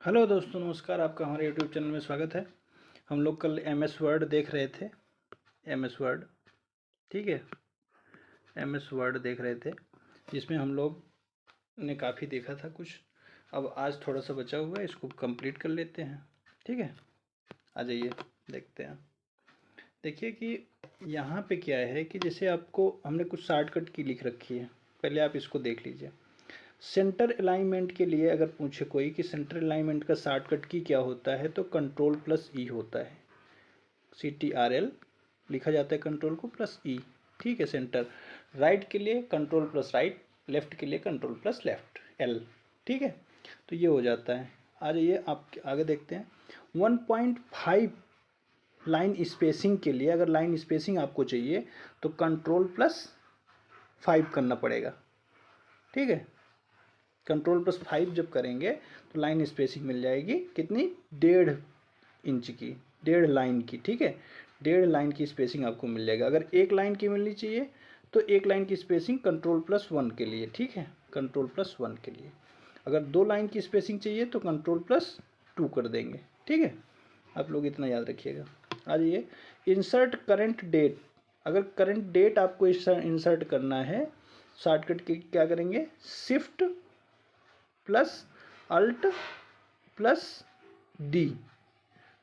Hello दोस्तों, नमस्कार। आपका हमारे यूट्यूब चैनल में स्वागत है। हम लोग कल एमएस वर्ड देख रहे थे। एमएस वर्ड, ठीक है, एमएस वर्ड देख रहे थे जिसमें हम लोग ने काफ़ी देखा था कुछ। अब आज थोड़ा सा बचा हुआ है, इसको कंप्लीट कर लेते हैं। ठीक है, आ जाइए देखते हैं। देखिए कि यहाँ पे क्या है कि जैसे आपको हमने कुछ शॉर्टकट की लिख रखी है, पहले आप इसको देख लीजिए। सेंटर अलाइनमेंट के लिए अगर पूछे कोई कि सेंटर अलाइनमेंट का शॉर्टकट की क्या होता है, तो कंट्रोल प्लस ई होता है। CTRL लिखा जाता है कंट्रोल को प्लस ई। ठीक है, सेंटर। राइट के लिए कंट्रोल प्लस राइट, लेफ्ट के लिए कंट्रोल प्लस लेफ्ट, एल। ठीक है, तो ये हो जाता है। आ जाइए आप आगे देखते हैं। 1.5 लाइन स्पेसिंग के लिए, अगर लाइन स्पेसिंग आपको चाहिए तो कंट्रोल प्लस 5 करना पड़ेगा। ठीक है, कंट्रोल प्लस 5 जब करेंगे तो लाइन स्पेसिंग मिल जाएगी कितनी, 1.5 इंच की, 1.5 लाइन की। ठीक है, 1.5 लाइन की स्पेसिंग आपको मिल जाएगा। अगर एक लाइन की मिलनी चाहिए तो एक लाइन की स्पेसिंग कंट्रोल प्लस 1 के लिए। ठीक है, कंट्रोल प्लस 1 के लिए। अगर 2 लाइन की स्पेसिंग चाहिए तो कंट्रोल प्लस 2 कर देंगे। ठीक है, आप लोग इतना याद रखिएगा। आ जाइए, इंसर्ट करंट डेट। अगर करंट डेट आपको इंसर्ट करना है, शॉर्टकट की क्या करेंगे, shift plus alt plus D.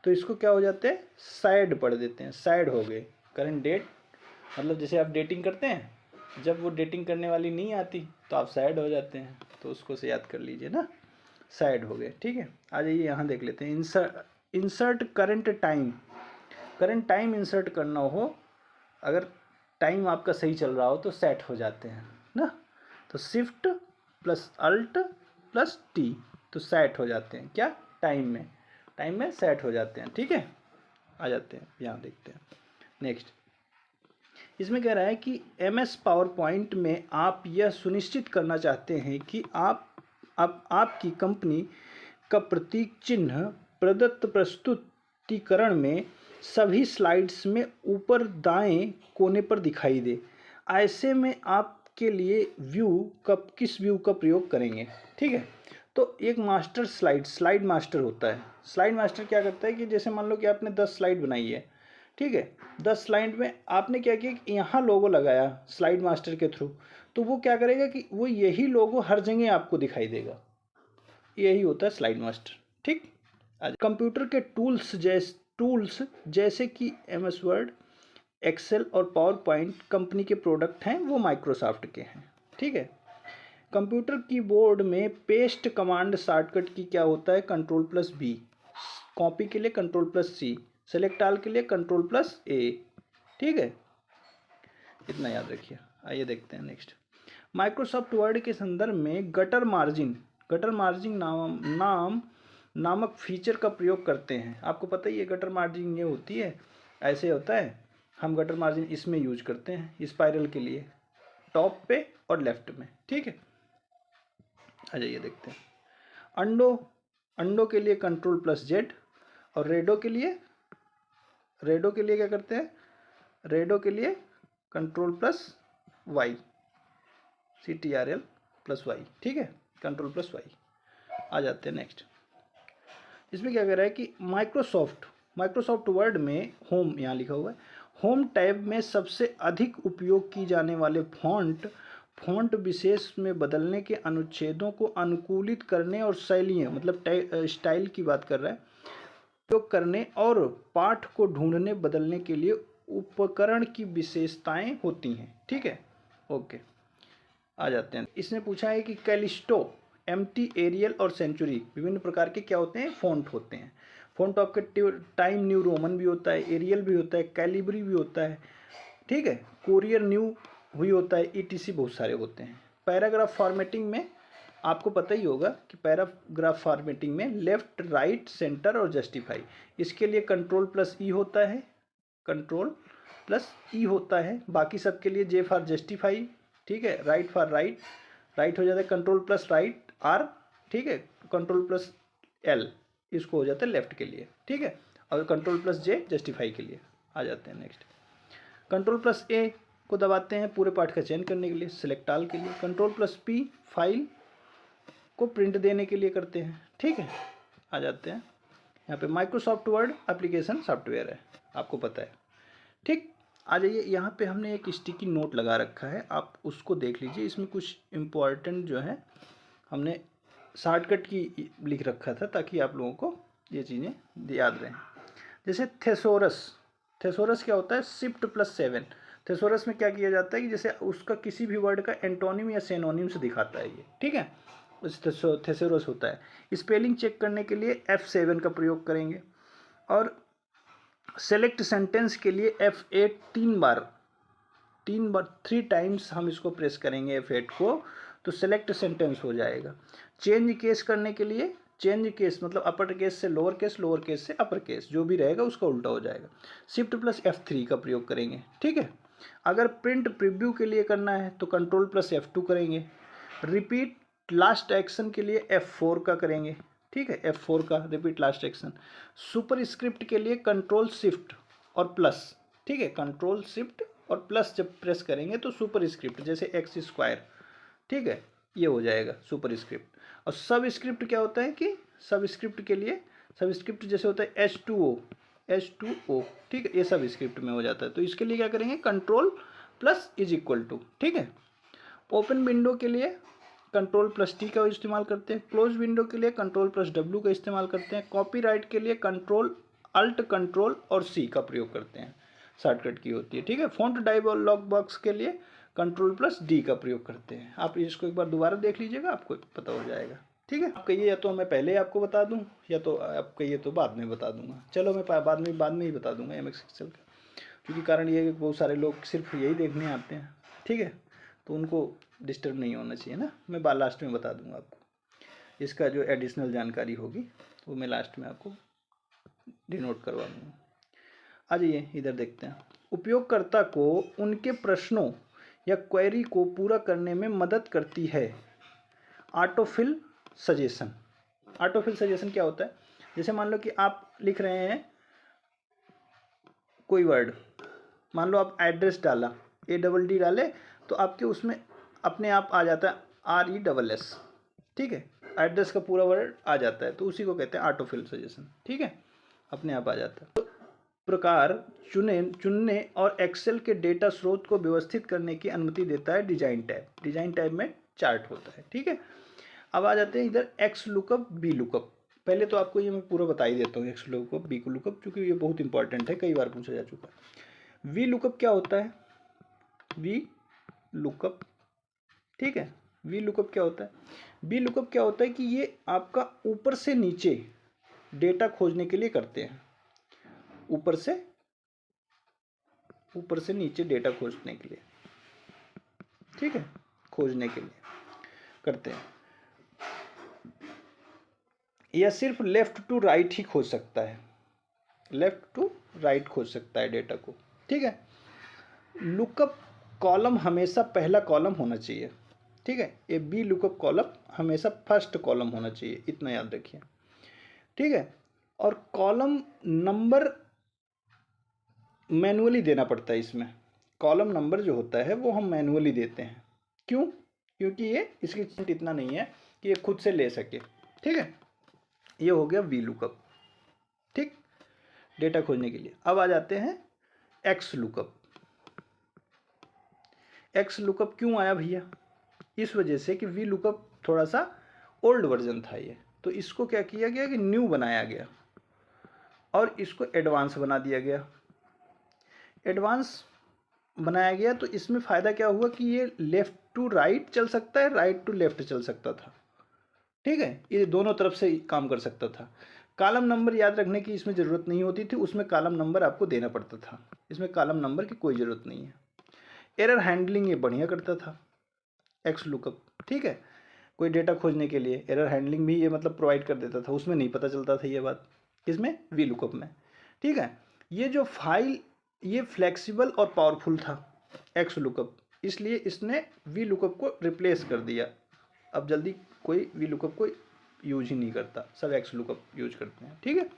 तो इसको क्या हो जाते हैं, साइड पढ़ देते हैं, साइड हो गए। करंट डेट मतलब जैसे आप डेटिंग करते हैं, जब वो डेटिंग करने वाली नहीं आती तो आप साइड हो जाते हैं, तो उसको से याद कर लीजिए ना, साइड हो गए। ठीक है, आ जाइए यहाँ देख लेते हैं। Insert current time. Current time insert करना हो, अगर टाइम आपका सही चल रहा हो तो सेट हो जाते हैं ना, तो shift plus alt plus T, तो सेट हो जाते हैं। क्या, टाइम में सेट हो जाते हैं। ठीक है, आ जाते हैं यहाँ देखते हैं नेक्स्ट। इसमें कह रहा है कि MS पावर पॉइंट में आप यह सुनिश्चित करना चाहते हैं कि आपकी कंपनी का प्रतीक चिन्ह प्रदत्त प्रस्तुतिकरण में सभी स्लाइड्स में ऊपर दाएं कोने पर दिखाई दे। ऐसे में आपके लिए किस व्यू का प्रयोग करेंगे। ठीक है, तो एक मास्टर स्लाइड मास्टर होता है। स्लाइड मास्टर क्या करता है कि जैसे मान लो कि आपने 10 स्लाइड बनाई है। ठीक है, 10 स्लाइड में आपने क्या किया कि यहाँ लोगो लगाया स्लाइड मास्टर के थ्रू, तो वो क्या करेगा कि वो यही लोगो हर जगह आपको दिखाई देगा। यही होता है स्लाइड मास्टर। ठीक, कंप्यूटर के टूल्स जैसे कि MS वर्ड, एक्सेल और पावर पॉइंट कंपनी के प्रोडक्ट हैं, वो माइक्रोसॉफ्ट के हैं। ठीक है, कंप्यूटर कीबोर्ड में पेस्ट कमांड शॉर्टकट की क्या होता है, कंट्रोल प्लस बी। कॉपी के लिए कंट्रोल प्लस सी, सेलेक्ट ऑल के लिए कंट्रोल प्लस ए। ठीक है, इतना याद रखिए। आइए देखते हैं नेक्स्ट। माइक्रोसॉफ्ट वर्ड के संदर्भ में गटर मार्जिन नामक फीचर का प्रयोग करते हैं। आपको पता ही है गटर मार्जिन ये होती है, ऐसे होता है। हम गटर मार्जिन इसमें यूज करते हैं, स्पाइरल के लिए, टॉप पे और लेफ्ट में। ठीक है, आ जाइए देखते हैं। अंडो के लिए कंट्रोल प्लस जेड, और रेडो के लिए क्या करते हैं, रेडो के लिए control plus Y, CTRL plus Y. ठीक है, कंट्रोल प्लस वाई। आ जाते हैं नेक्स्ट। इसमें क्या कह रहा है कि माइक्रोसॉफ्ट वर्ड में होम, यहाँ लिखा हुआ है, होम टैब में सबसे अधिक उपयोग की जाने वाले फॉन्ट विशेष में बदलने के अनुच्छेदों को अनुकूलित करने और शैलियाँ, मतलब स्टाइल की बात कर रहा है, उपयोग करने और पाठ को ढूंढने बदलने के लिए उपकरण की विशेषताएं होती हैं। ठीक है, ओके, आ जाते हैं। इसने पूछा है कि कैलिस्टो, MT, एरियल और सेंचुरी विभिन्न प्रकार के क्या होते हैं, फ़ॉन्ट होते हैं। फ़ॉन्ट आपके टाइम न्यू रोमन भी होता है, एरियल भी होता है, कैलिब्री भी होता है। ठीक है, कोरियर न्यू भी होता है, ETC बहुत सारे होते हैं। पैराग्राफ फॉर्मेटिंग में आपको पता ही होगा कि पैराग्राफ फॉर्मेटिंग में लेफ्ट, राइट, सेंटर और जस्टिफाई, इसके लिए कंट्रोल प्लस ई होता है, कंट्रोल प्लस ई होता है। बाकी सब के लिए J फॉर जस्टिफाई। ठीक है, राइट फॉर राइट हो जाता है कंट्रोल प्लस राइट R। ठीक है, कंट्रोल प्लस L इसको हो जाता है लेफ्ट के लिए। ठीक है, और कंट्रोल प्लस J जस्टिफाई के लिए। आ जाते हैं नेक्स्ट। कंट्रोल प्लस A को दबाते हैं पूरे पाठ का चयन करने के लिए, सिलेक्ट ऑल के लिए। कंट्रोल प्लस P फाइल को प्रिंट देने के लिए करते हैं। ठीक है, आ जाते हैं। यहाँ पे माइक्रोसॉफ्ट वर्ड एप्लीकेशन सॉफ्टवेयर है, आपको पता है। ठीक, आ जाइए, यहाँ पे हमने एक स्टिकी नोट लगा रखा है, आप उसको देख लीजिए। इसमें कुछ इम्पोर्टेंट जो है हमने शॉर्टकट की लिख रखा था ताकि आप लोगों को ये चीज़ें याद रहें। जैसे थेसोरस, थेसोरस क्या होता है? Shift plus 7। थेसोरस में क्या किया जाता है कि जैसे उसका किसी भी वर्ड का एंटोनिम या सिनोनिम से दिखाता है ये, ठीक है, उस थेसोरस होता है। स्पेलिंग चेक करने के लिए F7 का प्रयोग करेंगे, और सेलेक्ट सेंटेंस के लिए F8 3 बार 3 टाइम्स हम इसको प्रेस करेंगे F8 को, तो सेलेक्ट सेंटेंस हो जाएगा। चेंज केस करने के लिए, चेंज केस मतलब अपर केस से लोअर केस, लोअर केस से अपर केस, जो भी रहेगा उसका उल्टा हो जाएगा। शिफ्ट प्लस F3 का प्रयोग करेंगे, ठीक है। अगर प्रिंट प्रीव्यू के लिए करना है तो कंट्रोल प्लस F2 करेंगे। रिपीट लास्ट एक्शन के लिए F4 का करेंगे, ठीक है, F4 का repeat last action. Super script के लिए कंट्रोल शिफ्ट और प्लस, ठीक है, कंट्रोल शिफ्ट और प्लस जब प्रेस करेंगे तो सुपर स्क्रिप्ट जैसे एक्स स्क्वायर, ठीक है, ये हो जाएगा सुपर स्क्रिप्ट। और सब स्क्रिप्ट क्या होता है कि सब स्क्रिप्ट के लिए, सब स्क्रिप्ट जैसे होता है H2O, ठीक है, ये सब स्क्रिप्ट में हो जाता है। तो इसके लिए क्या करेंगे? Control plus is equal to, ठीक है। ओपन विंडो के लिए कंट्रोल प्लस टी का इस्तेमाल करते हैं। क्लोज विंडो के लिए कंट्रोल प्लस डब्ल्यू का इस्तेमाल करते हैं। कॉपीराइट के लिए कंट्रोल अल्ट कंट्रोल और सी का प्रयोग करते हैं, शॉर्टकट की होती है, ठीक है। फॉन्ट डायलॉग बॉक्स के लिए कंट्रोल प्लस डी का प्रयोग करते हैं। आप इसको एक बार दोबारा देख लीजिएगा, आपको पता हो जाएगा, ठीक है। आप कहिए या तो मैं पहले आपको बता दूं, या तो आप कहिए तो बाद में बता दूंगा। चलो मैं बाद में ही बता दूंगा MS एक्सेल का, क्योंकि कारण ये है कि बहुत सारे लोग सिर्फ यही देखने आते हैं, ठीक है, तो उनको डिस्टर्ब नहीं होना चाहिए ना। मैं लास्ट में बता दूंगा आपको, इसका जो एडिशनल जानकारी होगी वो मैं लास्ट में आपको डिनोट करवा दूँगा। आ जाइए इधर देखते हैं। उपयोगकर्ता को उनके प्रश्नों या क्वेरी को पूरा करने में मदद करती है ऑटोफिल सजेशन। ऑटोफिल सजेशन क्या होता है? जैसे मान लो कि आप लिख रहे हैं कोई वर्ड, मान लो आप एड्रेस डाला, ADD डाले, तो आपके उसमें अपने आप आ जाता है RESS, ठीक है, एड्रेस का पूरा वर्ड आ जाता है, तो उसी को कहते हैं ऑटोफिल सजेशन, ठीक है, अपने आप आ जाता है। तो प्रकार चुनने और एक्सेल के डेटा स्रोत को व्यवस्थित करने की अनुमति देता है डिजाइन टैब। डिजाइन टैब में चार्ट होता है, ठीक है। अब आ जाते हैं इधर एक्स लुकअप, बी लुकअप। पहले तो आपको ये मैं पूरा बता ही देता हूँ, एक्स लुकअप, बी लुकअप, क्योंकि ये बहुत इंपॉर्टेंट है, कई बार पूछा जा चुका है। वी लुकअप क्या होता है? वी लुकअप, ठीक है, वी लुकअप क्या होता है? वी लुकअप क्या होता है कि ये आपका ऊपर से नीचे डेटा खोजने के लिए करते हैं, ऊपर से नीचे डेटा खोजने के लिए, ठीक है, खोजने के लिए करते हैं। या सिर्फ लेफ्ट टू राइट ही खोज सकता है, लेफ्ट टू राइट खोज सकता है डेटा को, ठीक है। लुकअप कॉलम हमेशा पहला कॉलम होना चाहिए, ठीक है। ये बी लुकअप कॉलम हमेशा फर्स्ट कॉलम होना चाहिए, इतना याद रखिए, ठीक है। और कॉलम नंबर मैनुअली देना पड़ता है इसमें। कॉलम नंबर जो होता है वो हम मैनुअली देते हैं, क्यों? क्योंकि ये इसकी इतना नहीं है कि ये खुद से ले सके, ठीक है। ये हो गया वी लुकअप, ठीक, डेटा खोजने के लिए। अब आ जाते हैं एक्स लुकअप। एक्स लुकअप क्यों आया भैया? इस वजह से कि वी लुकअप थोड़ा सा ओल्ड वर्जन था ये, तो इसको क्या किया गया कि न्यू बनाया गया और इसको एडवांस बना दिया गया। एडवांस बनाया गया तो इसमें फ़ायदा क्या हुआ कि ये लेफ़्ट टू राइट चल सकता है, राइट टू लेफ़्ट चल सकता था, ठीक है, ये दोनों तरफ से काम कर सकता था। कॉलम नंबर याद रखने की इसमें ज़रूरत नहीं होती थी, उसमें कॉलम नंबर आपको देना पड़ता था, इसमें कॉलम नंबर की कोई ज़रूरत नहीं है। एरर हैंडलिंग ये बढ़िया करता था एक्स लुकअप, ठीक है, कोई डेटा खोजने के लिए एरर हैंडलिंग भी ये मतलब प्रोवाइड कर देता था, उसमें नहीं पता चलता था ये बात, इसमें वी लुकअप में, ठीक है। ये जो फाइल ये फ्लेक्सिबल और पावरफुल था एक्स लुकअप, इसलिए इसने वी लुकअप को रिप्लेस कर दिया। अब जल्दी कोई वी लुकअप को यूज ही नहीं करता, सब एक्स लुकअप यूज करते हैं, ठीक है।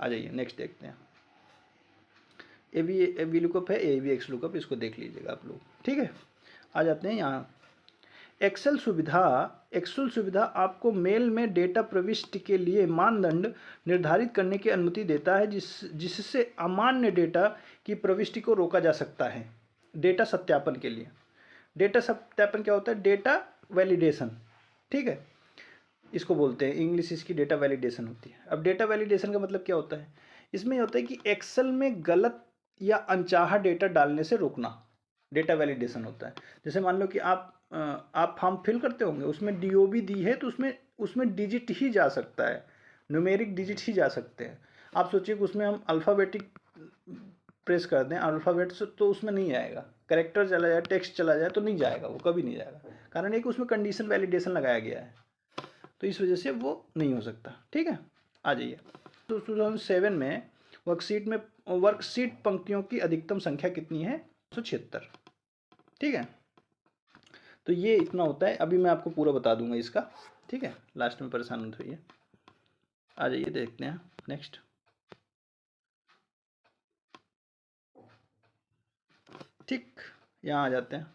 आ जाइए नेक्स्ट देखते हैं। ए वी लुकअप है, ए वी एक्स लुकअप, इसको देख लीजिएगा आप लोग, ठीक है। आ जाते हैं यहाँ एक्सेल सुविधा आपको मेल में डेटा प्रविष्टि के लिए मानदंड निर्धारित करने की अनुमति देता है जिससे अमान्य डेटा की प्रविष्टि को रोका जा सकता है। डेटा सत्यापन के लिए, डेटा सत्यापन क्या होता है? डेटा वैलिडेशन, ठीक है, इसको बोलते हैं, इंग्लिश इसकी डेटा वैलिडेशन होती है। अब डेटा वैलिडेशन का मतलब क्या होता है? इसमें यह होता है कि एक्सेल में गलत या अनचाहा डेटा डालने से रोकना, डेटा वैलिडेशन होता है। जैसे मान लो कि आप फॉर्म फिल करते होंगे, उसमें डीओबी दी है तो उसमें डिजिट ही जा सकता है, न्यूमेरिक डिजिट ही जा सकते हैं। आप सोचिए कि उसमें हम अल्फ़ाबेटिक प्रेस कर दें अल्फ़ाबेट से, तो उसमें नहीं आएगा, कैरेक्टर चला जाए, टेक्स्ट चला जाए तो नहीं जाएगा, वो कभी नहीं जाएगा। कारण है कि उसमें कंडीशन वैलिडेशन लगाया गया है, तो इस वजह से वो नहीं हो सकता। ठीक है, आ जाइए। तो 2007 में वर्कशीट पंक्तियों की अधिकतम संख्या कितनी है? 176। ठीक है, तो ये इतना होता है। अभी मैं आपको पूरा बता दूंगा इसका, ठीक है, लास्ट में परेशान मत होइए। आ जाइए, देखते हैं नेक्स्ट। ठीक, यहाँ आ जाते हैं,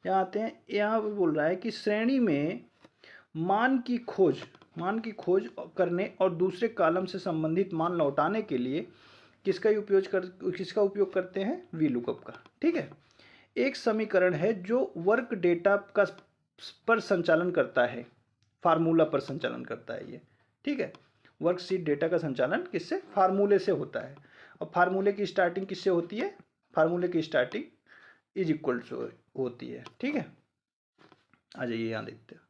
यहाँ आते हैं। यहाँ बोल रहा है कि श्रेणी में मान की खोज करने और दूसरे कॉलम से संबंधित मान लौटाने के लिए किसका उपयोग करते हैं? वी लुकअप का। ठीक है, एक समीकरण है जो वर्क डेटा का पर संचालन करता है, फार्मूला पर संचालन करता है ये। ठीक है, वर्कशीट डेटा का संचालन किससे? फार्मूले से होता है। और फार्मूले की स्टार्टिंग किससे होती है? फार्मूले की स्टार्टिंग इज इक्वल टू होती है। ठीक है, आ जाइए यहाँ देखते हैं।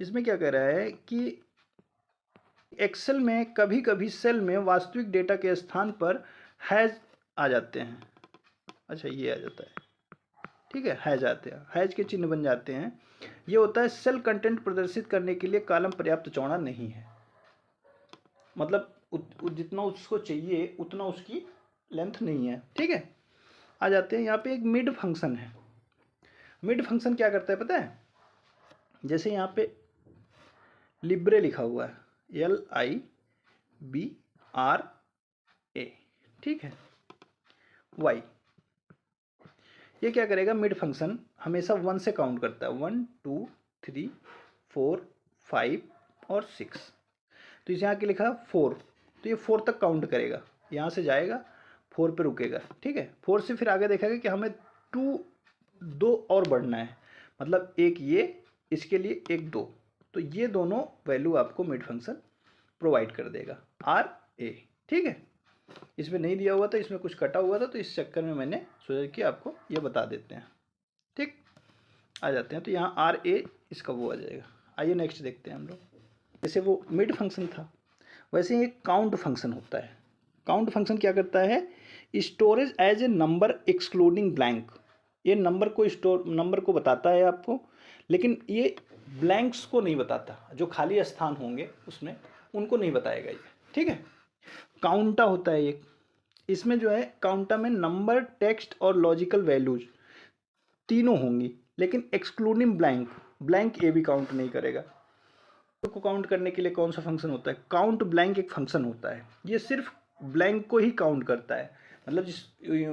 इसमें क्या कह रहा है कि एक्सेल में कभी कभी सेल में वास्तविक डेटा के स्थान पर हैज आ जाते हैं। अच्छा, ये आ जाता है, ठीक है, हैज आते हैं, हैज के चिन्ह बन जाते हैं। ये होता है सेल कंटेंट प्रदर्शित करने के लिए कॉलम पर्याप्त चौड़ा नहीं है, मतलब जितना उसको चाहिए उतना उसकी लेंथ नहीं है। ठीक है, आ जाते हैं। यहाँ पे एक मिड फंक्शन है। मिड फंक्शन क्या करता है पता है? जैसे यहाँ पे लिब्रे लिखा हुआ है, LIBRA, ठीक है, वाई। ये क्या करेगा? मिड फंक्शन हमेशा 1 से काउंट करता है, 1 2 3 4 5 और 6। तो इसे यहाँ के लिखा 4, तो ये 4 तक काउंट करेगा, यहाँ से जाएगा 4 पे रुकेगा। ठीक है, 4 से फिर आगे देखेगा कि हमें 2 और बढ़ना है, मतलब एक ये, इसके लिए एक 2, तो ये दोनों वैल्यू आपको मिड फंक्शन प्रोवाइड कर देगा, RA। ठीक है, इसमें नहीं दिया हुआ था, इसमें कुछ कटा हुआ था, तो इस चक्कर में मैंने सोचा कि आपको ये बता देते हैं। ठीक, आ जाते हैं। तो यहाँ RA इसका वो आ जाएगा। आइए नेक्स्ट देखते हैं हम लोग। जैसे वो मिड फंक्शन था, वैसे ही एक काउंट फंक्शन होता है। काउंट फंक्शन क्या करता है? Storage as a number excluding blank. ये नंबर को बताता है आपको, लेकिन ये ब्लैंक्स को नहीं बताता, जो खाली स्थान होंगे उसमें उनको नहीं बताएगा ये। ठीक है, काउंटा होता है एक, इसमें जो है काउंटा में नंबर, टेक्स्ट और लॉजिकल वैल्यूज तीनों होंगी, लेकिन एक्सक्लूडिंग ब्लैंक ये भी काउंट नहीं करेगा। को काउंट करने के लिए कौन सा फंक्शन होता है? काउंट ब्लैंक एक फंक्शन होता है, ये सिर्फ ब्लैंक को ही काउंट करता है, मतलब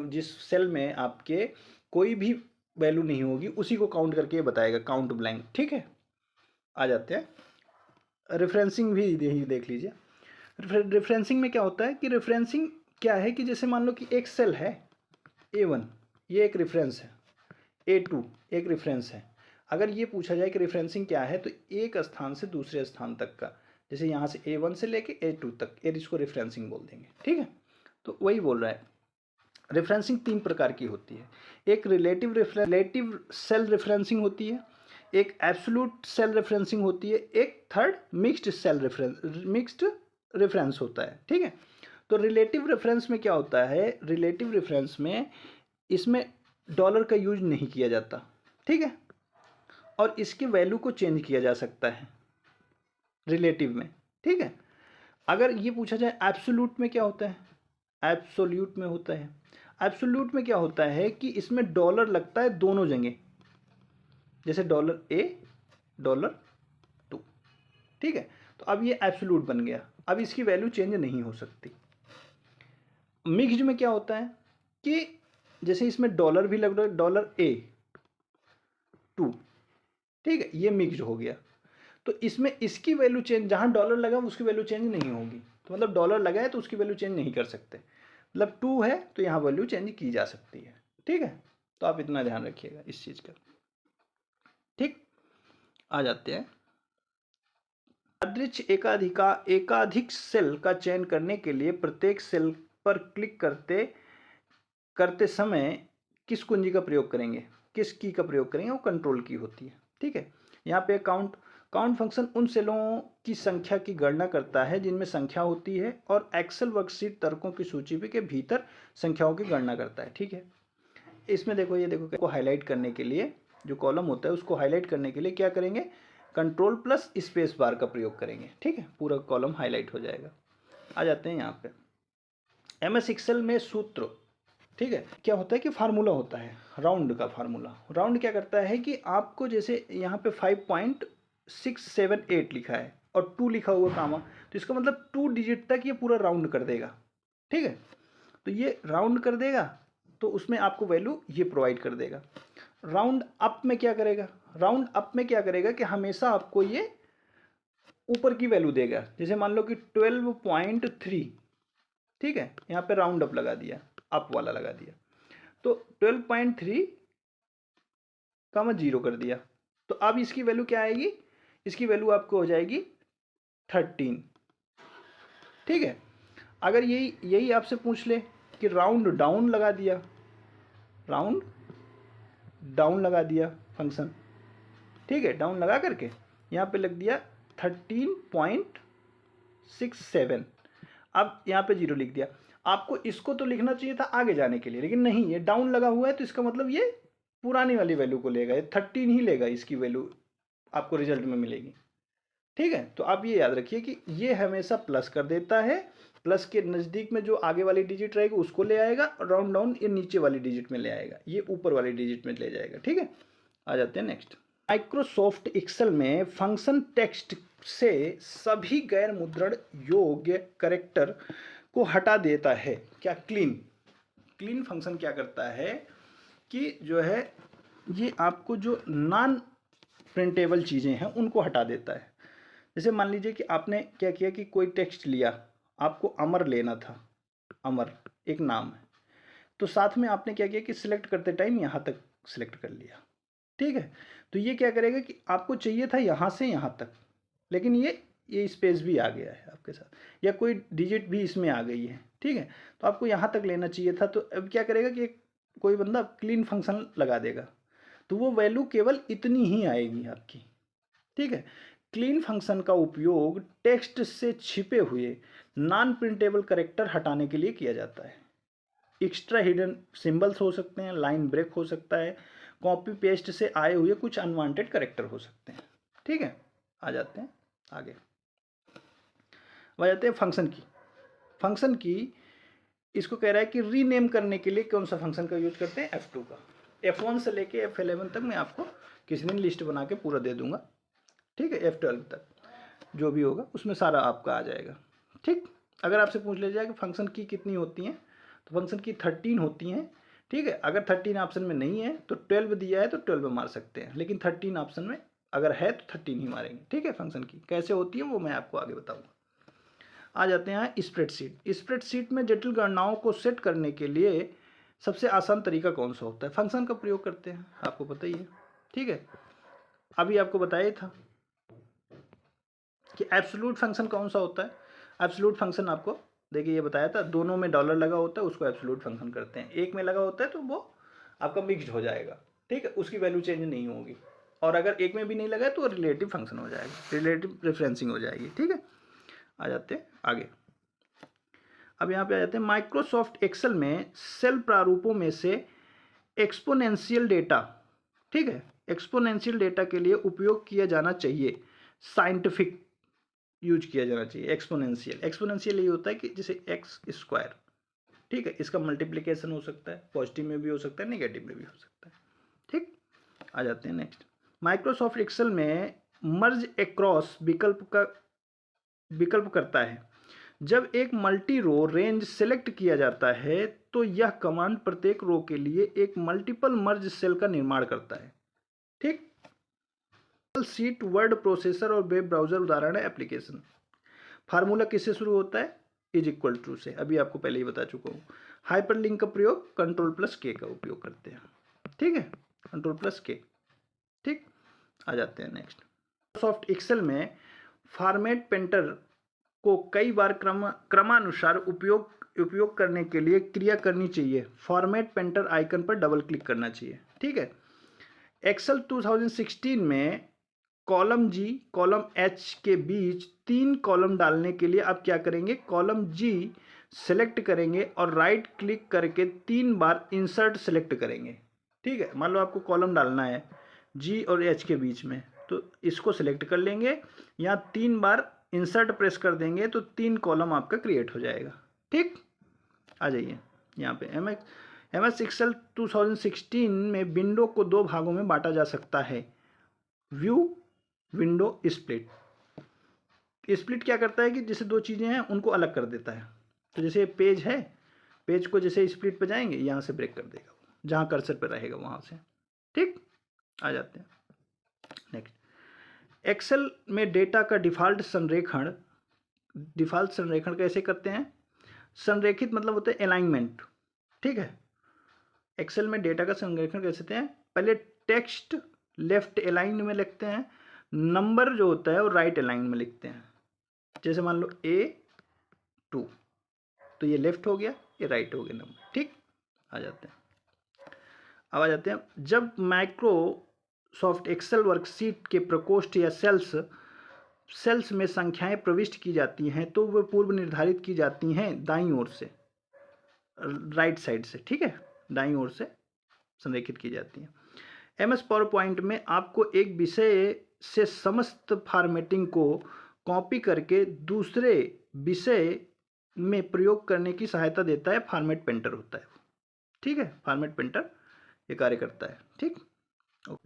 जिस सेल में आपके कोई भी वैल्यू नहीं होगी उसी को काउंट करके बताएगा, काउंट ब्लैंक। ठीक है, आ जाते हैं। रेफरेंसिंग भी देख लीजिए। रेफरेंसिंग में क्या होता है कि रेफरेंसिंग क्या है कि जैसे मान लो कि एक सेल है A1, ये एक रेफरेंस है, A2 एक रेफरेंस है। अगर ये पूछा जाए कि रेफरेंसिंग क्या है, तो एक स्थान से दूसरे स्थान तक का, जैसे यहाँ से A1 से लेके A2 तक, ये इसको रेफरेंसिंग बोल देंगे। ठीक है, तो वही बोल रहा है। रेफरेंसिंग 3 प्रकार की होती है। एक रिलेटिव सेल रेफरेंसिंग होती है, एक एब्सोल्यूट सेल रेफरेंसिंग होती है, एक थर्ड मिक्स्ड रेफरेंस होता है। ठीक है, तो रिलेटिव रेफरेंस में क्या होता है? रिलेटिव रेफरेंस में इसमें डॉलर का यूज नहीं किया जाता। ठीक है, और इसकी वैल्यू को चेंज किया जा सकता है रिलेटिव में। ठीक है, अगर ये पूछा जाए एब्सोल्यूट में क्या होता है? एब्सोल्यूट में होता है, एब्सोल्यूट में क्या होता है कि इसमें डॉलर लगता है दोनों जगह, जैसे $A $2। ठीक है, तो अब ये एब्सोल्यूट बन गया, अब इसकी वैल्यू चेंज नहीं हो सकती। मिक्स्ड में क्या होता है कि जैसे इसमें डॉलर भी लग रहा है, $A $2, ठीक है, ये मिक्स्ड हो गया। तो इसमें इसकी वैल्यू चेंज, जहाँ डॉलर लगा उसकी वैल्यू चेंज नहीं होगी, तो मतलब डॉलर लगा है तो उसकी वैल्यू चेंज नहीं कर सकते, मतलब 2 है तो यहाँ वैल्यू चेंज की जा सकती है। ठीक है, तो आप इतना ध्यान रखिएगा इस चीज़ का। ठीक, आ जाते हैं यादृच्छ एकाधिक सेल का चयन करने के लिए प्रत्येक सेल पर क्लिक करते समय किस कुंजी का प्रयोग करेंगे, किस की का प्रयोग करेंगे, वो कंट्रोल की होती है। ठीक है, यहाँ पे काउंट फंक्शन उन सेलों की संख्या की गणना करता है जिनमें संख्या होती है, और एक्सेल वर्कशीट तर्कों की सूची के भीतर संख्याओं की गणना करता है। ठीक है, इसमें देखो, ये देखो को हाईलाइट करने के लिए जो कॉलम होता है उसको हाईलाइट करने के लिए क्या करेंगे, कंट्रोल प्लस स्पेस बार का प्रयोग करेंगे। ठीक है, पूरा कॉलम हाईलाइट हो जाएगा। आ जाते हैं यहाँ पे एमएस एक्सेल में सूत्र। ठीक है, क्या होता है कि फार्मूला होता है, राउंड का फार्मूला। राउंड क्या करता है कि आपको जैसे यहाँ पे 5.678 लिखा है और 2 लिखा हुआ कामा, तो इसका मतलब 2 डिजिट तक ये पूरा राउंड कर देगा। ठीक है, तो ये राउंड कर देगा तो उसमें आपको वैल्यू ये प्रोवाइड कर देगा। राउंड अप में क्या करेगा, राउंड अप में क्या करेगा कि हमेशा आपको ये ऊपर की वैल्यू देगा। जैसे मान लो कि 12.3, ठीक है, यहाँ पे राउंड अप लगा दिया, अप वाला लगा दिया, तो 12.3 का मैं 0 कर दिया, तो अब इसकी वैल्यू क्या आएगी, इसकी वैल्यू आपको हो जाएगी 13। ठीक है, अगर यही आपसे पूछ ले कि राउंड डाउन लगा दिया, राउंड डाउन लगा दिया फंक्शन, ठीक है, डाउन लगा करके यहाँ पे लग दिया 13.67, अब यहाँ पे 0 लिख दिया। आपको इसको तो लिखना चाहिए था आगे जाने के लिए, लेकिन नहीं, ये डाउन लगा हुआ है तो इसका मतलब ये पुरानी वाली वैल्यू को लेगा, ये 13 ही लेगा, इसकी वैल्यू आपको रिजल्ट में मिलेगी। ठीक है, तो आप ये याद रखिए कि ये हमेशा प्लस कर देता है, प्लस के नज़दीक में जो आगे वाली डिजिट रहेगी उसको ले आएगा, और राउंड डाउन ये नीचे वाली डिजिट में ले आएगा, ये ऊपर वाली डिजिट में ले जाएगा। ठीक है, आ जाते हैं नेक्स्ट। माइक्रोसॉफ्ट एक्सेल में फंक्शन टेक्स्ट से सभी गैर मुद्रण योग्य कैरेक्टर को हटा देता है। क्या, क्लीन फंक्शन क्या करता है कि जो है ये आपको जो नॉन प्रिंटेबल चीज़ें हैं उनको हटा देता है। जैसे मान लीजिए कि आपने क्या किया कि कोई टेक्स्ट लिया, आपको अमर लेना था, अमर एक नाम है, तो साथ में आपने क्या किया कि सिलेक्ट करते टाइम यहाँ तक सिलेक्ट कर लिया। ठीक है, तो ये क्या करेगा कि आपको चाहिए था यहाँ से यहाँ तक, लेकिन ये स्पेस भी आ गया है आपके साथ, या कोई डिजिट भी इसमें आ गई है। ठीक है, तो आपको यहाँ तक लेना चाहिए था, तो अब क्या करेगा कि कोई बंदा क्लीन फंक्शन लगा देगा, तो वो वैल्यू केवल इतनी ही आएगी आपकी। ठीक है, क्लीन फंक्शन का उपयोग टेक्स्ट से छिपे हुए नॉन प्रिंटेबल कैरेक्टर हटाने के लिए किया जाता है। एक्स्ट्रा हिडन सिंबल्स हो सकते हैं, लाइन ब्रेक हो सकता है, कॉपी पेस्ट से आए हुए कुछ अनवांटेड कैरेक्टर हो सकते हैं। ठीक है, आ जाते हैं आगे, आ जाते हैं फंक्शन की इसको कह रहा है कि रीनेम करने के लिए कौन सा फंक्शन का यूज करते हैं, F2 का। F1 से लेके F11 तक मैं आपको किसी दिन लिस्ट बना के पूरा दे दूंगा। ठीक है, F12 तक जो भी होगा उसमें सारा आपका आ जाएगा। ठीक, अगर आपसे पूछ लिया जाए कि फंक्शन की कितनी होती हैं, तो फंक्शन की 13 होती हैं। ठीक है, अगर 13 ऑप्शन में नहीं है तो 12 दिया है तो 12 मार सकते हैं, लेकिन 13 ऑप्शन में अगर है तो 13 ही मारेंगे। ठीक है, फंक्शन की कैसे होती है वो मैं आपको आगे बताऊंगा। आ जाते हैं स्प्रेडशीट में जटिल गणनाओं को सेट करने के लिए सबसे आसान तरीका कौन सा होता है, फंक्शन का प्रयोग करते हैं, आपको पता ही है। ठीक है, अभी आपको बताया था कि एब्सोल्यूट फंक्शन कौन सा होता है। एब्सोल्यूट फंक्शन आपको देखिए ये बताया था, दोनों में डॉलर लगा होता है उसको एब्सोल्यूट फंक्शन करते हैं, एक में लगा होता है तो वो आपका मिक्स्ड हो जाएगा। ठीक है, उसकी वैल्यू चेंज नहीं होगी, और अगर एक में भी नहीं लगा है तो रिलेटिव फंक्शन हो जाएगा, रिलेटिव रेफरेंसिंग हो जाएगी। ठीक है, आ जाते हैं आगे। अब यहाँ पे आ जाते हैं माइक्रोसॉफ्ट एक्सेल में सेल प्रारूपों में से एक्सपोनेंशियल डेटा, ठीक है, एक्सपोनेंशियल डेटा के लिए उपयोग किया जाना चाहिए, साइंटिफिक यूज किया जाना चाहिए। एक्सपोनेंशियल ये होता है कि जैसे एक्स स्क्वायर, ठीक है, इसका मल्टीप्लिकेशन हो सकता है, पॉजिटिव में भी हो सकता है, नेगेटिव में भी हो सकता है। ठीक, आ जाते हैं नेक्स्ट। माइक्रोसॉफ्ट एक्सेल में मर्ज अक्रॉस विकल्प करता है। जब एक मल्टी रो रेंज सेलेक्ट किया जाता है तो यह कमांड प्रत्येक रो के लिए एक मल्टीपल मर्ज सेल का निर्माण करता है। ठीक, सीट वर्ड प्रोसेसर और वेब ब्राउजर उदाहरण है एप्लीकेशन। फार्मूला किससे शुरू होता है? इज इक्वल टू से, अभी आपको पहले ही बता चुका हूँ। हाइपरलिंक का प्रयोग Ctrl+K का उपयोग करते हैं, ठीक है, Ctrl+K, ठीक। आ जाते हैं नेक्स्ट। माइक्रोसॉफ्ट एक्सेल में फॉर्मेट पेंटर को कई बार क्रमानुसार उपयोग करने के लिए क्रिया करनी चाहिए। फॉर्मेट पेंटर आइकन पर डबल क्लिक करना चाहिए, ठीक है। एक्सेल 2016 में कॉलम जी कॉलम एच के बीच 3 कॉलम डालने के लिए आप क्या करेंगे? कॉलम जी सेलेक्ट करेंगे और राइट क्लिक करके 3 बार इंसर्ट सेलेक्ट करेंगे, ठीक है। मान लो आपको कॉलम डालना है जी और एच के बीच में, तो इसको सेलेक्ट कर लेंगे, यहाँ 3 बार इंसर्ट प्रेस कर देंगे तो 3 कॉलम आपका क्रिएट हो जाएगा, ठीक। आ जाइए यहाँ पे MS एक्सेल 2016 में विंडो को 2 भागों में बांटा जा सकता है। View, window, split. स्प्लिट क्या करता है कि जैसे 2 चीज़ें हैं उनको अलग कर देता है। तो जैसे पेज है, पेज को जैसे स्प्लिट पे जाएंगे यहाँ से ब्रेक कर देगा, जहाँ कर्सर पे रहेगा वहाँ से, ठीक। आ जाते हैं नेक्स्ट। एक्सेल में डेटा का डिफ़ॉल्ट संरेखण कैसे करते हैं? संरेखित मतलब होता है अलाइनमेंट, ठीक है। एक्सेल में डेटा का संरेखण कैसे करते हैं? पहले टेक्स्ट लेफ्ट अलाइन में लिखते हैं, नंबर जो होता है वो राइट अलाइन में लिखते हैं। जैसे मान लो A2, तो ये लेफ्ट हो गया, ये राइट हो गया नंबर, ठीक। आ जाते हैं, अब आ जाते हैं। जब माइक्रोसॉफ्ट एक्सेल वर्कशीट के प्रकोष्ठ या सेल्स में संख्याएं प्रविष्ट की जाती हैं तो वे पूर्व निर्धारित की जाती हैं दाईं ओर से, राइट साइड से, ठीक है, दाईं ओर से संरेखित की जाती हैं। MS पावर पॉइंट में आपको एक विषय से समस्त फॉर्मेटिंग को कॉपी करके दूसरे विषय में प्रयोग करने की सहायता देता है, फॉर्मेट पेंटर होता है, ठीक है। फॉर्मेट पेंटर ये कार्य करता है, ठीक।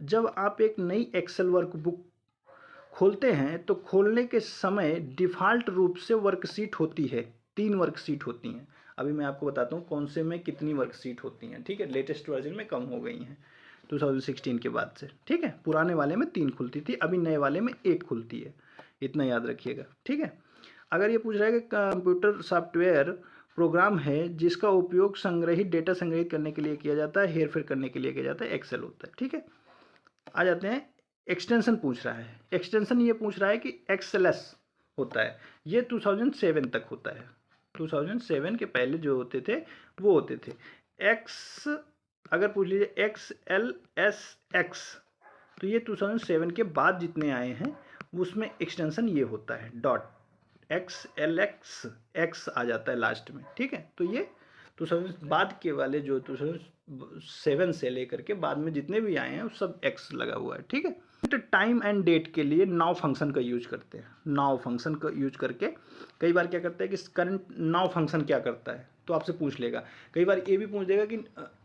जब आप एक नई एक्सेल वर्कबुक खोलते हैं तो खोलने के समय डिफ़ॉल्ट रूप से वर्कशीट होती है, 3 वर्कशीट होती हैं। अभी मैं आपको बताता हूँ कौन से में कितनी वर्कशीट होती हैं, ठीक है। लेटेस्ट वर्जन में कम हो गई हैं 2016 के बाद से, ठीक है। पुराने वाले में 3 खुलती थी, अभी नए वाले में 1 खुलती है, इतना याद रखिएगा, ठीक है। अगर ये पूछ रहा है कि कंप्यूटर सॉफ्टवेयर प्रोग्राम है जिसका उपयोग संग्रहित डेटा संग्रहित करने के लिए किया जाता है, हेरफेर करने के लिए किया जाता है, एक्सेल होता है, ठीक है। आ जाते हैं, एक्सटेंशन पूछ रहा है। एक्सटेंशन ये पूछ रहा है कि XLS होता है, ये 2007 तक होता है। 2007 के पहले जो होते थे वो होते थे एक्स, अगर पूछ लीजिए XLSX, तो ये 2007 के बाद जितने आए हैं उसमें एक्सटेंशन ये होता है .XLX, X आ जाता है लास्ट में, ठीक है। तो ये 2000 बाद के वाले जो 2007 से लेकर के बाद में जितने भी आए हैं वो सब X लगा हुआ है, ठीक है। टाइम एंड डेट के लिए नाउ फंक्शन का यूज करते हैं। नाउ फंक्शन का यूज करके कई बार क्या करता है कि करंट नाउ फंक्शन क्या करता है तो आपसे पूछ लेगा। कई बार ये भी पूछ देगा कि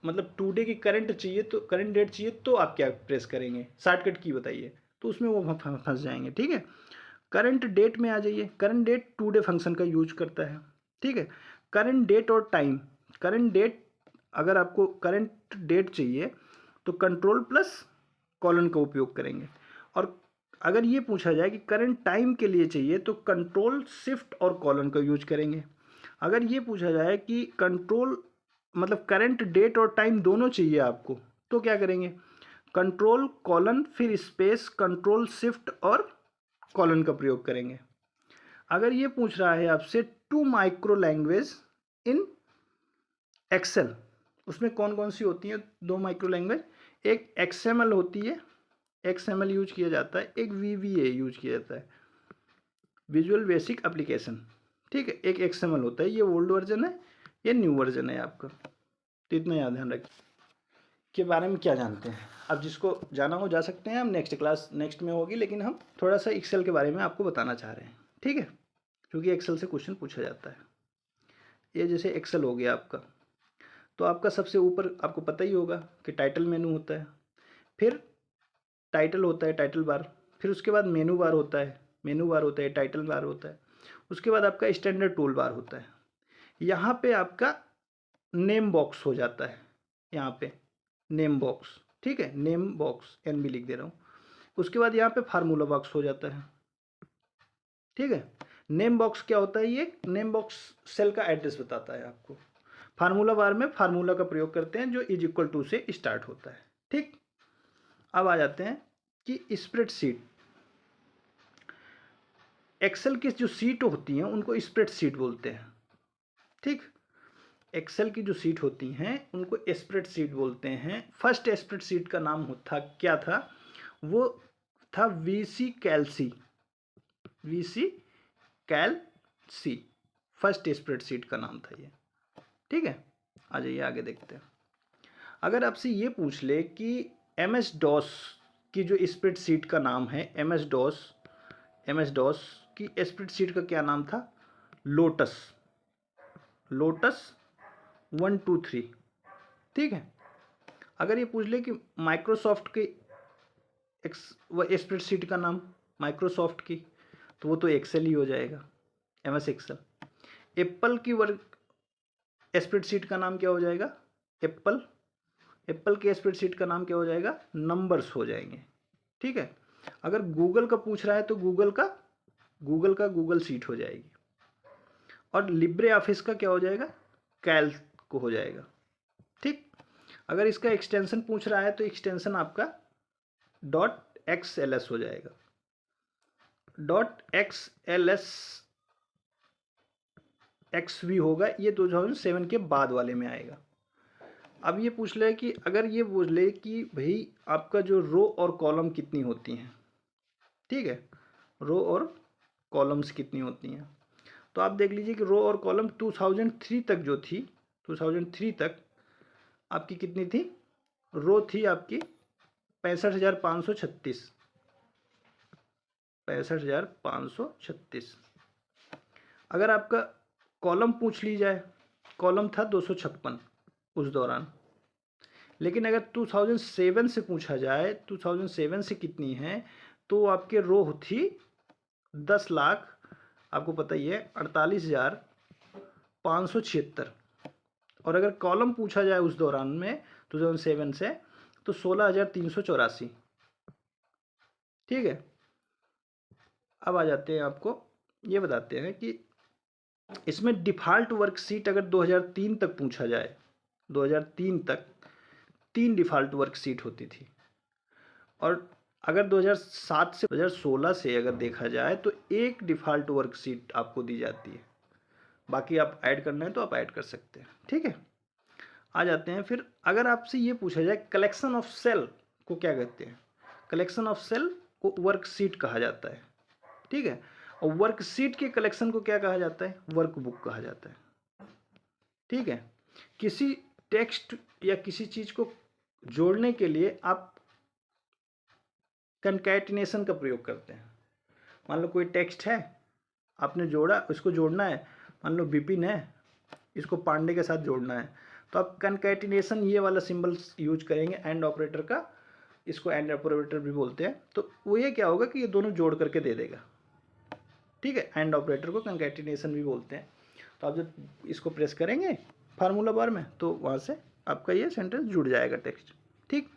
मतलब टुडे की करंट चाहिए, तो करंट डेट चाहिए तो आप क्या प्रेस करेंगे, शॉर्टकट की बताइए, तो उसमें वो फंस जाएंगे, ठीक है। करंट डेट में आ जाइए, करंट डेट टुडे फंक्शन का यूज करता है, ठीक है। करंट डेट और टाइम, करंट डेट, अगर आपको करंट डेट चाहिए तो Ctrl+: का उपयोग करेंगे, और अगर ये पूछा जाए कि करंट टाइम के लिए चाहिए तो Ctrl+Shift और कॉलन का यूज करेंगे। अगर ये पूछा जाए कि कंट्रोल मतलब करंट डेट और टाइम दोनों चाहिए आपको तो क्या करेंगे? Ctrl: फिर स्पेस Ctrl+Shift और कॉलन का प्रयोग करेंगे। अगर ये पूछ रहा है आपसे 2 माइक्रो लैंग्वेज इन एक्सेल, उसमें कौन कौन सी होती हैं 2 माइक्रो लैंग्वेज? एक XML होती है, XML यूज किया जाता है, एक VBA यूज किया जाता है, विजुअल बेसिक एप्लीकेशन, ठीक है। एक XML होता है, ये ओल्ड वर्जन है, ये न्यू वर्जन है आपका, तो इतना याद ध्यान रखिए। के बारे में क्या जानते हैं, अब जिसको जाना हो जा सकते हैं, हम नेक्स्ट क्लास नेक्स्ट में होगी, लेकिन हम थोड़ा सा एक्सेल के बारे में आपको बताना चाह रहे हैं, ठीक है, क्योंकि एक्सेल से क्वेश्चन पूछा जाता है। ये जैसे एक्सेल हो गया आपका, तो आपका सबसे ऊपर आपको पता ही होगा कि टाइटल मेनू होता है, फिर टाइटल होता है, टाइटल बार, फिर उसके बाद मेनू बार होता है, मेनू बार होता है, टाइटल बार होता है, उसके बाद आपका स्टैंडर्ड टूल बार होता है। यहाँ पे आपका नेम बॉक्स हो जाता है, यहाँ पे नेम बॉक्स, ठीक है, नेम बॉक्स NB लिख दे रहा हूँ, उसके बाद यहाँ पे फार्मूला बॉक्स हो जाता है। ठीक है, नेम बॉक्स क्या होता है? ये नेम बॉक्स सेल का एड्रेस बताता है आपको। फार्मूला बार में फार्मूला का प्रयोग करते हैं जो इज इक्वल टू से स्टार्ट होता है। ठीक, अब आ जाते हैं कि स्प्रेडशीट। एक्सेल की जो सीट होती हैं उनको स्प्रेडशीट बोलते हैं। ठीक, एक्सेल की जो सीट होती हैं उनको स्प्रेडशीट बोलते हैं। फर्स्ट स्प्रेडशीट का नाम था क्या था? वो था वीसी कैल्सी। वीसी कैल्सी फर्स्ट स्प्रेडशीट का नाम था ये। ठीक है, आ जाइए आगे देखते हैं। अगर आपसे ये पूछ ले कि एमएस डॉस की जो स्प्रेडशीट का नाम है, एमएस डॉस की स्प्रेडशीट का क्या नाम था? लोटस 1 2 3। ठीक है, अगर ये पूछ ले कि माइक्रोसॉफ्ट की स्प्रेडशीट का नाम माइक्रोसॉफ्ट की, तो वो तो एक्सेल ही हो जाएगा, एमएस एक्सेल। एप्पल की वर्क स्प्रेडशीट का नाम क्या हो जाएगा? एप्पल के स्प्रेडशीट का नाम क्या हो जाएगा? नंबर्स हो जाएंगे। ठीक है, अगर गूगल का पूछ रहा है तो गूगल का गूगल शीट हो जाएगी। और लिब्रे ऑफिस का क्या हो जाएगा? कैल्क हो जाएगा। ठीक, अगर इसका एक्सटेंशन पूछ रहा है तो एक्सटेंशन आपका .xls हो जाएगा। .xls XV होगा, ये 2007 के बाद वाले में आएगा। अब ये पूछ ले कि अगर ये पूछ ले कि भाई आपका जो रो और कॉलम कितनी होती हैं, ठीक है, रो और कॉलम्स कितनी होती हैं, तो आप देख लीजिए कि रो और कॉलम 2003 तक जो थी, 2003 तक आपकी कितनी थी? रो थी आपकी 65,536। 65,536। अगर आपका कॉलम पूछ ली जाए, कॉलम था 256 उस दौरान। लेकिन अगर 2007 से पूछा जाए, 2007 से कितनी है, तो आपके रो थी 10 लाख, आपको पता ही है, 48,576। और अगर कॉलम पूछा जाए उस दौरान में 2007 से, तो 16,384। ठीक है, अब आ जाते हैं, आपको ये बताते हैं कि इसमें डिफ़ॉल्ट वर्कशीट अगर 2003 तक पूछा जाए, 2003 तक 3 डिफ़ॉल्ट वर्कशीट होती थी। और अगर 2007 से 2016 से अगर देखा जाए तो 1 डिफ़ॉल्ट वर्कशीट आपको दी जाती है। बाकी आप ऐड करना है तो आप ऐड कर सकते हैं। ठीक है, आ जाते हैं फिर, अगर आपसे ये पूछा जाए कलेक्शन ऑफ सेल को क्या कहते हैं? कलेक्शन ऑफ सेल को वर्कशीट कहा जाता है। ठीक है, और वर्कशीट के कलेक्शन को क्या कहा जाता है? वर्कबुक कहा जाता है। ठीक है, किसी टेक्स्ट या किसी चीज को जोड़ने के लिए आप कंकैटिनेशन का प्रयोग करते हैं। मान लो कोई टेक्स्ट है, आपने जोड़ा, उसको जोड़ना है, मान लो विपिन है, इसको पांडे के साथ जोड़ना है, तो आप कंकैटिनेशन ये वाला सिंबल यूज करेंगे, एंड ऑपरेटर का। इसको एंड ऑपरेटर भी बोलते हैं। तो वो ये क्या होगा कि ये दोनों जोड़ करके दे देगा। ठीक है, एंड ऑपरेटर को कंकैटिनेशन भी बोलते हैं। तो आप जब इसको प्रेस करेंगे फार्मूला बार में, तो वहाँ से आपका ये सेंटेंस जुड़ जाएगा टेक्स्ट। ठीक,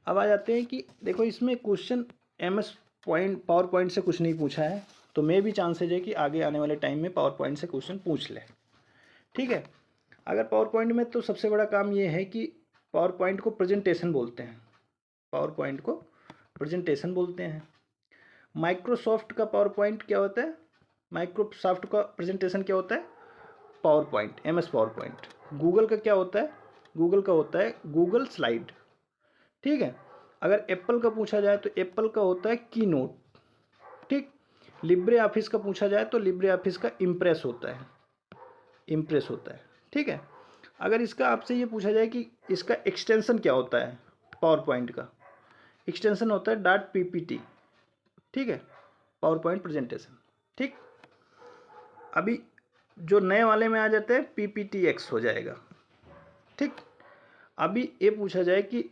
अब आ जाते हैं कि देखो इसमें क्वेश्चन MS पावर पॉइंट से कुछ नहीं पूछा है, तो मे भी चांसेज है कि आगे आने वाले टाइम में पावर पॉइंट से क्वेश्चन पूछ ले। ठीक है, अगर पावर पॉइंट में तो सबसे बड़ा काम ये है कि पावर पॉइंट को प्रेजेंटेशन बोलते हैं। पावर पॉइंट को प्रेजेंटेशन बोलते हैं। माइक्रोसॉफ्ट का पावर पॉइंट क्या होता है? माइक्रोसॉफ्ट का प्रेजेंटेशन क्या होता है? Power point, MS power point. Google का क्या होता है? गूगल का होता है गूगल स्लाइड। ठीक है, अगर एप्पल का पूछा जाए तो एप्पल का होता है की नोट। ठीक, लिब्रे ऑफिस का पूछा जाए तो लिब्रे ऑफिस का इम्प्रेस होता है, इम्प्रेस होता है। ठीक है, अगर इसका आपसे ये पूछा जाए कि इसका एक्सटेंशन क्या होता है, पावर पॉइंट का एक्सटेंशन होता है .ppt। ठीक है, पावर पॉइंट प्रेजेंटेशन। ठीक, अभी जो नए वाले में आ जाते हैं PPTX हो जाएगा। ठीक, अभी ये पूछा जाए कि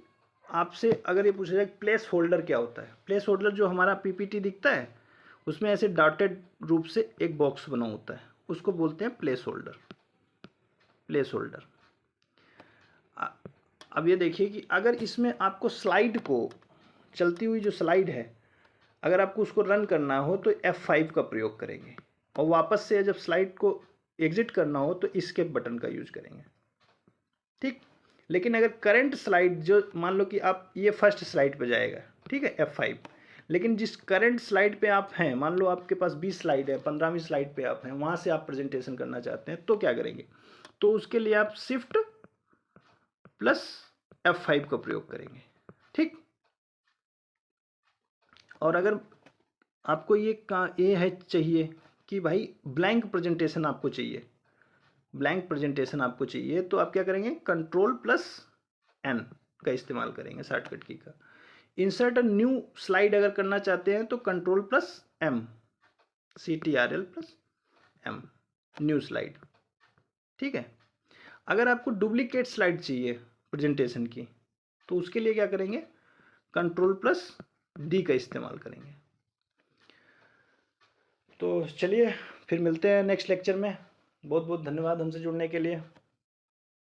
आपसे अगर ये पूछा जाए प्लेस होल्डर क्या होता है? प्लेस होल्डर जो हमारा PPT दिखता है उसमें ऐसे डॉटेड रूप से एक बॉक्स बना होता है, उसको बोलते हैं प्लेस होल्डर। Place holder. अब ये देखिए कि अगर इसमें आपको स्लाइड को चलती हुई जो स्लाइड है, अगर आपको उसको रन करना हो तो F5 का प्रयोग करेंगे, और वापस से जब स्लाइड को एग्जिट करना हो तो एस्केप बटन का यूज करेंगे, ठीक। लेकिन अगर करंट स्लाइड जो मान लो कि आप ये फर्स्ट स्लाइड पे जाएगा, ठीक है, F5, लेकिन जिस करंट स्लाइड पे आप हैं, मान लो आपके पास 20 स्लाइड है, 15वीं स्लाइड पे आप हैं, वहाँ से आप प्रेजेंटेशन करना चाहते हैं, तो क्या करेंगे, तो उसके लिए आप शिफ्ट प्लस F5 का प्रयोग करेंगे, ठीक। और अगर आपको ये है चाहिए कि भाई ब्लैंक प्रेजेंटेशन आपको चाहिए, ब्लैंक प्रेजेंटेशन आपको चाहिए, तो आप क्या करेंगे, कंट्रोल प्लस N का इस्तेमाल करेंगे, शॉर्टकट की का। इंसर्ट अ न्यू स्लाइड अगर करना चाहते हैं तो control plus M, CTRL plus M, new slide, ठीक है। अगर आपको डुप्लीकेट स्लाइड चाहिए प्रेजेंटेशन की, तो उसके लिए क्या करेंगे, कंट्रोल प्लस D का इस्तेमाल करेंगे। तो चलिए फिर मिलते हैं नेक्स्ट लेक्चर में। बहुत बहुत धन्यवाद हमसे जुड़ने के लिए।